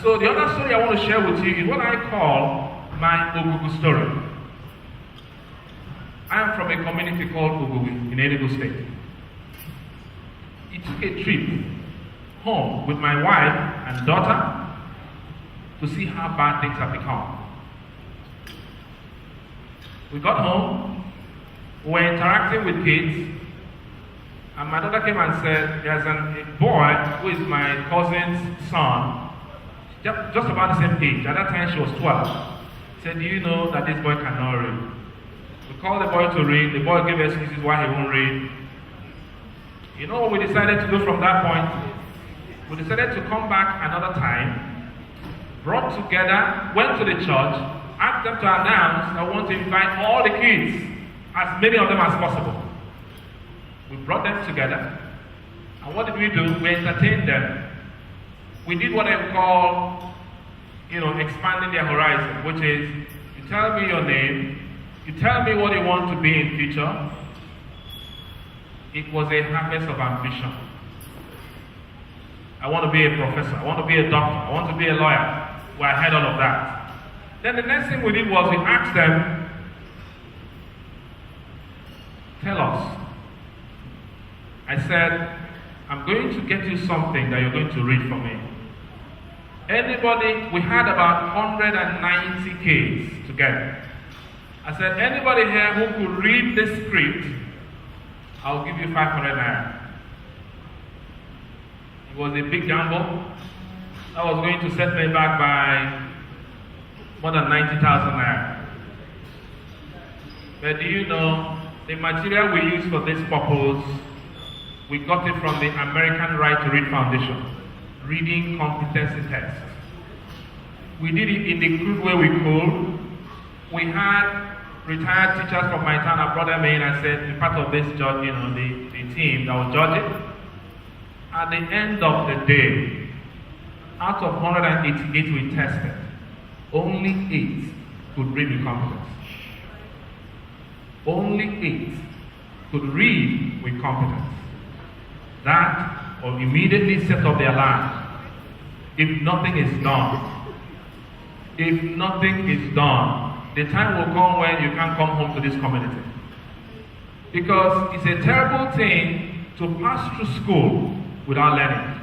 so the other story I want to share with you is what I call my Ogugu story. I am from a community called Ogugu in Enugu State. He took a trip home with my wife and daughter to see how bad things have become. We got home, we were interacting with kids, and my daughter came and said, there's a boy who is my cousin's son, just about the same age. At that time she was 12. She said, do you know that this boy cannot read? We called the boy to read. The boy gave excuses why he won't read. You know what we decided to do from that point? We decided to come back another time, brought together, went to the church, asked them to announce that we want to invite all the kids, as many of them as possible. We brought them together, and what did we do? We entertained them. We did what I call, expanding their horizon, which is, you tell me your name, you tell me what you want to be in future. It was a harvest of ambition. I want to be a professor, I want to be a doctor, I want to be a lawyer. Well, I had all of that. Then the next thing we did was we asked them, tell us. I said, I'm going to get you something that you're going to read for me. Anybody, we had about 190 kids together. I said, anybody here who could read this script, I'll give you 500 naira. It was a big gamble. That was going to set me back by more than 90,000 naira. But do you know, the material we use for this purpose, we got it from the American Right to Read Foundation, reading competency test. We did it in the crude way we could. We had retired teachers from my town. I brought them in. I said, be part of this judge, the team that will judge it. At the end of the day, out of 188 we tested, only 8 could read with competence. Only 8 could read with competence. That will immediately set up their alarm. If nothing is done, the time will come when you can't come home to this community. Because it's a terrible thing to pass through school without learning.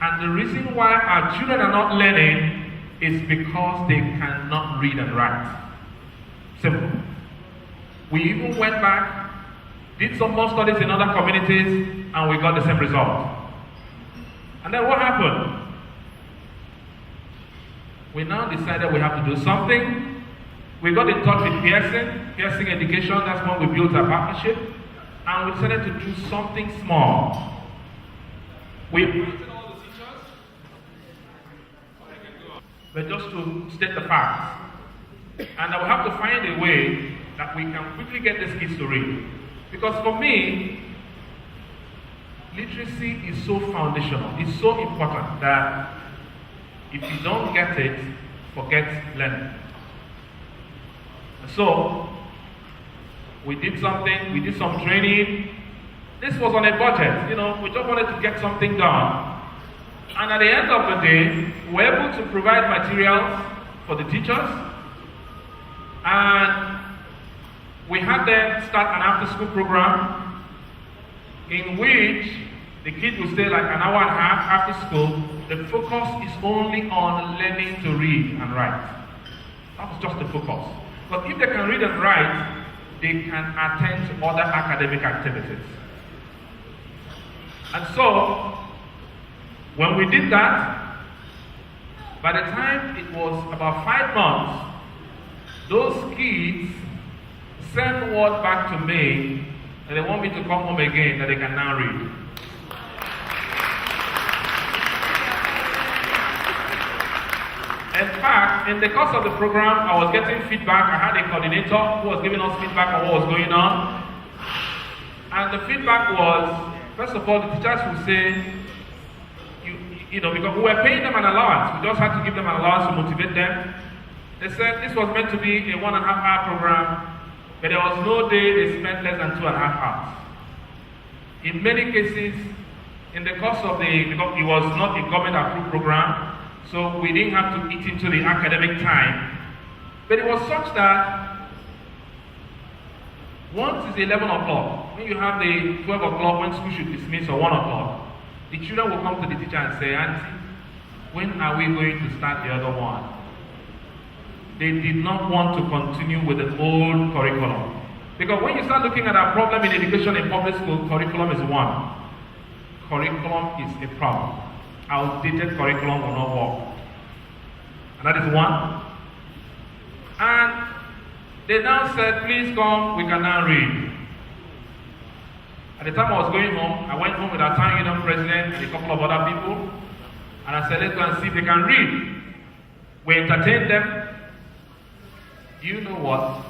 And the reason why our children are not learning is because they cannot read and write. Simple. We even went back, did some more studies in other communities, and we got the same result. And then what happened? We now decided we have to do something. We got in touch with Pearson Education. That's when we built our partnership. And we decided to do something small. We invited all the teachers. But just to state the facts. And I will have to find a way that we can quickly get these kids to read. Because for me, literacy is so foundational. It's so important that if you don't get it, forget learning. So, we did something, we did some training. This was on a budget, we just wanted to get something done. And at the end of the day, we were able to provide materials for the teachers. And we had them start an after-school program in which the kids will stay like an hour and a half after school. The focus is only on learning to read and write. That was just the focus. But if they can read and write, they can attend to other academic activities. And so, when we did that, by the time it was about 5 months, those kids sent word back to me that they want me to come home again, that they can now read. In fact, in the course of the program, I was getting feedback. I had a coordinator who was giving us feedback on what was going on. And the feedback was, first of all, the teachers would say, because we were paying them an allowance. We just had to give them an allowance to motivate them. They said this was meant to be a 1.5 hour program, but there was no day they spent less than 2.5 hours. In many cases, in the course of because it was not a government approved program, so we didn't have to eat into the academic time. But it was such that once it's 11 o'clock, when you have the 12 o'clock when school should dismiss or 1 o'clock, the children will come to the teacher and say, Auntie, when are we going to start the other one? They did not want to continue with the old curriculum. Because when you start looking at our problem in education in public school, curriculum is one. Curriculum is a problem. Outdated curriculum will not work. And that is one. And they now said, please come, we can now read. At the time I was going home, I went home with our town union president and a couple of other people. And I said, let's go and see if they can read. We entertained them. Do you know what?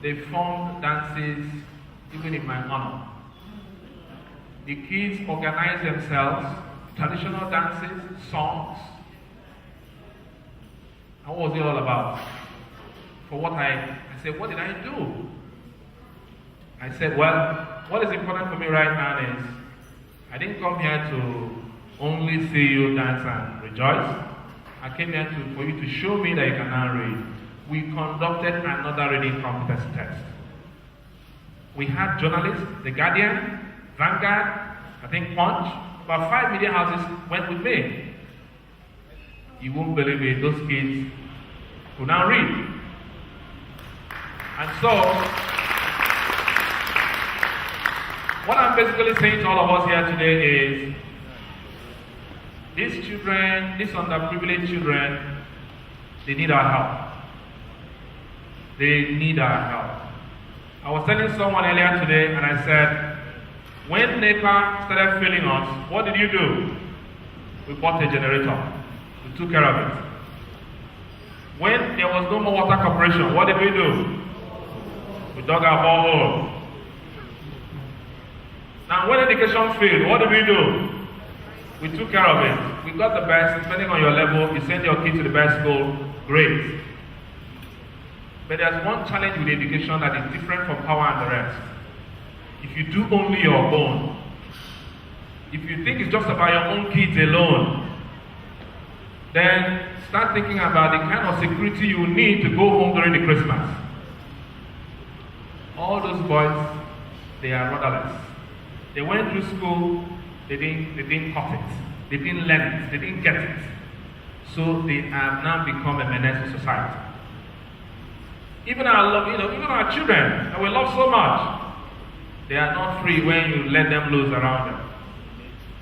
They formed dances even in my honor. The kids organized themselves, traditional dances, songs. And what was it all about? For what I said, what did I do? I said, well, what is important for me right now is I didn't come here to only see you dance and rejoice. I came here for you to show me that you can now read. We conducted another reading competency test. We had journalists, The Guardian, Vanguard, I think Punch, about 5 media houses went with me. You won't believe it, those kids could now read. And so, what I'm basically saying to all of us here today is, these children, these underprivileged children, they need our help. They need our help. I was telling someone earlier today, and I said, when NEPA started failing us, what did you do? We bought a generator. We took care of it. When there was no more water corporation, what did we do? We dug our borehole. Now, when education failed, what did we do? We took care of it. We got the best, depending on your level, you send your kid to the best school, great. But there's one challenge with education that is different from power and the rest. If you do only your own, if you think it's just about your own kids alone, then start thinking about the kind of security you need to go home during the Christmas. All those boys, they are rudderless. They went through school, they didn't cut it, they didn't learn it, they didn't get it. So they have now become a menace to society. Even our children that we love so much, they are not free when you let them loose around them.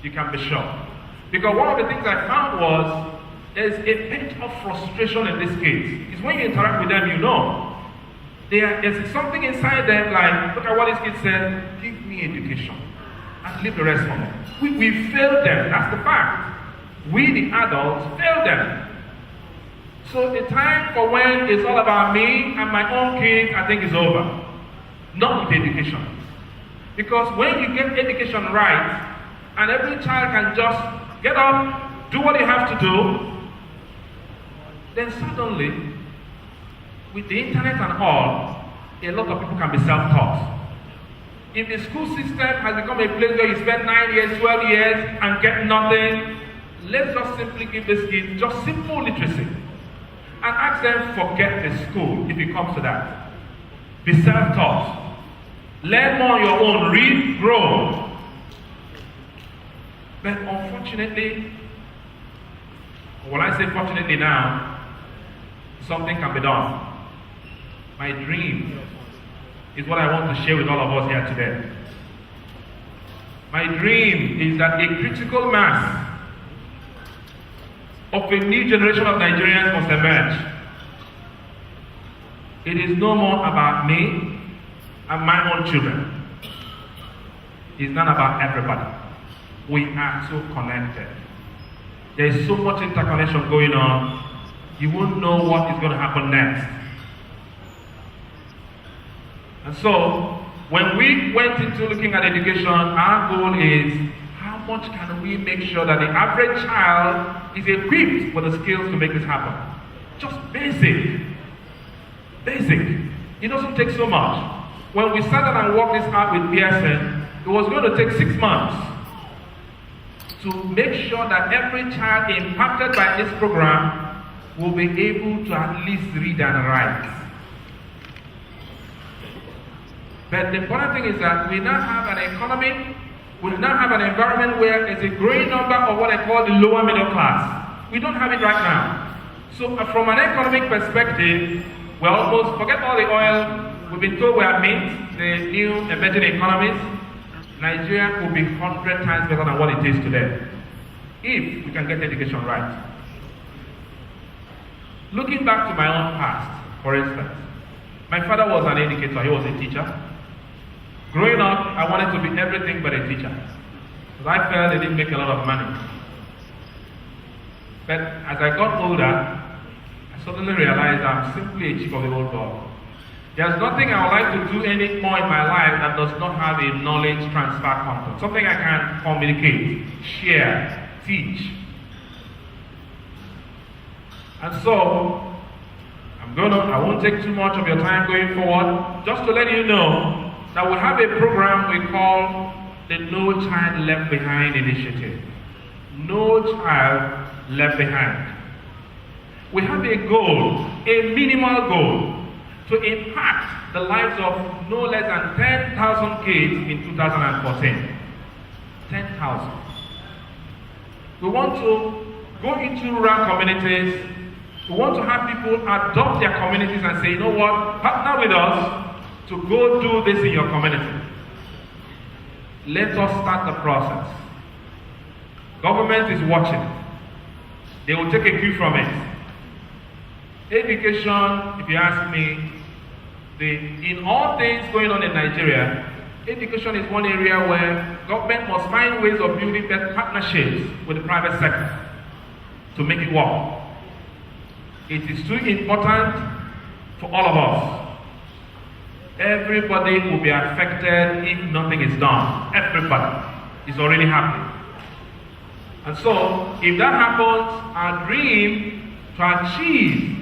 You can be sure. Because one of the things I found was there's a bit of frustration in this case. It's when you interact with them, you know. There's something inside them like, look at what this kid said, give me education and leave the rest for them. We failed them, that's the fact. We the adults failed them. So the time for when it's all about me and my own kids, I think is over. Not with education. Because when you get education right, and every child can just get up, do what they have to do, then suddenly, with the internet and all, a lot of people can be self-taught. If the school system has become a place where you spend 9 years, 12 years, and get nothing, let's just simply give these kids just simple literacy. And ask them, forget the school, if it comes to that. Be self-taught. Learn more on your own. Read, grow. But unfortunately, or when I say fortunately now, something can be done. My dream is what I want to share with all of us here today. My dream is that a critical mass of a new generation of Nigerians must emerge. It is no more about me and my own children. It's not about everybody. We are so connected. There is so much interconnection going on, you won't know what is going to happen next. And so, when we went into looking at education, our goal is how much can we make sure that the average child is equipped with the skills to make this happen? Just basic. Basic. It doesn't take so much. When we sat down and worked this out with Pearson, it was going to take 6 months. to make sure that every child impacted by this program will be able to at least read and write. But the important thing is that we now have an economy, we now have an environment where there's a growing number of what I call the lower middle class. We don't have it right now. So from an economic perspective, we're almost, forget all the oil, we've been told we are mint, the new emerging economies. Nigeria could be 100 times better than what it is today, if we can get education right. Looking back to my own past, for instance, my father was an educator, he was a teacher. Growing up, I wanted to be everything but a teacher, because I felt they didn't make a lot of money. But as I got older, I suddenly realized I'm simply a chief of the old dog. There's nothing I would like to do anymore in my life that does not have a knowledge transfer content. Something I can communicate, share, teach. And so, I won't take too much of your time going forward. Just to let you know that we have a program we call the No Child Left Behind Initiative. No Child Left Behind. We have a goal, a minimal goal, to impact the lives of no less than 10,000 kids in 2014. 10,000. We want to go into rural communities. We want to have people adopt their communities and say, you know what, partner with us to go do this in your community. Let us start the process. Government is watching. They will take a cue from it. Education, if you ask me, in all things going on in Nigeria, education is one area where government must find ways of building partnerships with the private sector to make it work. It is too important for all of us. Everybody will be affected if nothing is done. Everybody is already happening. And so, if that happens, our dream to achieve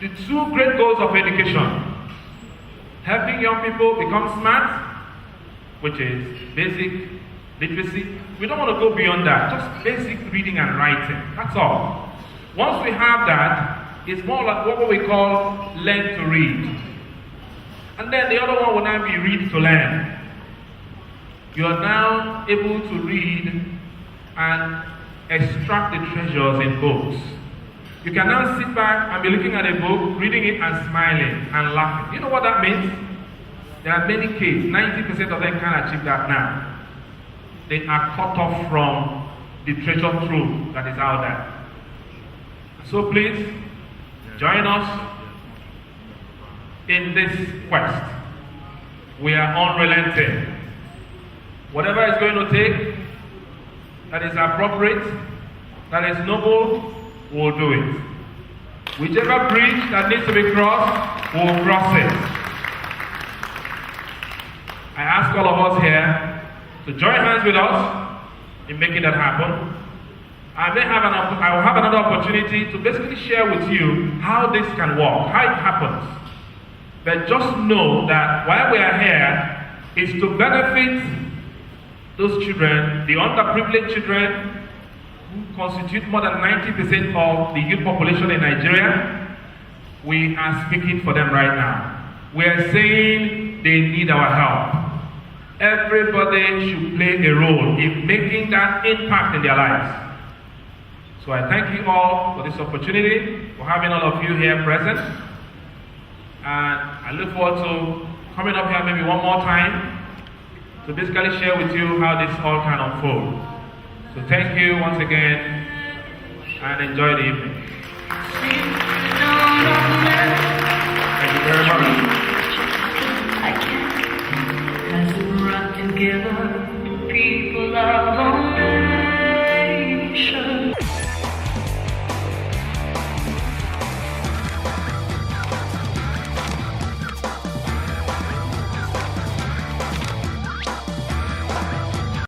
the two great goals of education, helping young people become smart, which is basic literacy. We don't want to go beyond that, just basic reading and writing, that's all. Once we have that, it's more like what we call learn to read. And then the other one will now be read to learn. You are now able to read and extract the treasures in books. You can now sit back and be looking at a book, reading it and smiling and laughing. You know what that means? There are many kids, 90% of them can't achieve that now. They are cut off from the treasure trove that is out there. So please, join us in this quest. We are unrelenting. Whatever is going to take, that is appropriate, that is noble, we'll do it. Whichever bridge that needs to be crossed, we'll cross it. I ask all of us here to join hands with us in making that happen. I will have another opportunity to basically share with you how this can work, how it happens. But just know that while we are here, is to benefit those children, the underprivileged children, who constitute more than 90% of the youth population in Nigeria. We are speaking for them right now. We are saying they need our help. Everybody should play a role in making that impact in their lives. So I thank you all for this opportunity, for having all of you here present. And I look forward to coming up here maybe one more time to basically share with you how this all can unfold. So thank you once again and enjoy the evening. Thank you very much. As we run together, people are